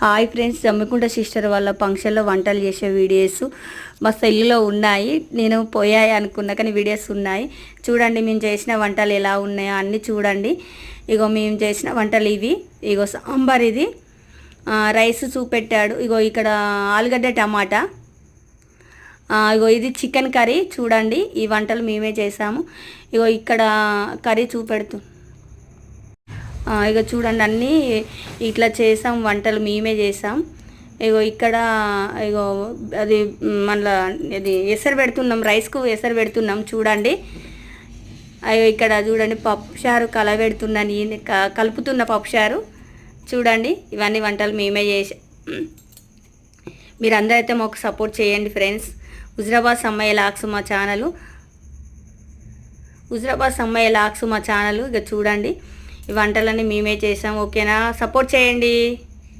Hi friends, Jammikunta sister వాళ్ళ ఫంక్షన్లో వంటలు చేసే వీడియోస్ మా సెల్లులో ఉన్నాయి. నేను పోయాయి అనుకున్నా కానీ వీడియోస్ ఉన్నాయి. చూడండి మేము చేసిన వంటలు ఎలా ఉన్నాయో అన్నీ చూడండి. ఇగో మేము చేసిన వంటలు ఇవి. ఇగో సాంబార్, ఇది రైస్ చూపెట్టాడు. ఇగో ఇక్కడ ఆలుగడ్డ టమాటా, ఇగో ఇది చికెన్ కర్రీ. చూడండి ఈ వంటలు మేమే చేసాము. ఇగో ఇక్కడ కర్రీ చూపెడుతూ ఇక చూడండి అన్నీ ఇట్లా చేసాం, వంటలు మేమే చేసాం. ఇగో ఇక్కడ ఇగో అది మళ్ళీ అది ఎసరు పెడుతున్నాం, రైస్కు ఎసరు పెడుతున్నాం. చూడండి అయ్యో ఇక్కడ చూడండి పప్పుచారు కలబెడుతున్నాను, కలుపుతున్న పప్పుచారు. చూడండి ఇవన్నీ వంటలు మేమే చేసాం. మీరు అందరూ అయితే మాకు సపోర్ట్ చేయండి ఫ్రెండ్స్. హుజరాబాద్ సమ్మయ్య లాక్స్ మా ఛానల్, హుజరాబాద్ సమ్మయ్య లాక్స్ మా ఛానల్. ఇక చూడండి ఈ వంటలన్నీ మేమే చేసాం. ఓకేనా, సపోర్ట్ చేయండి.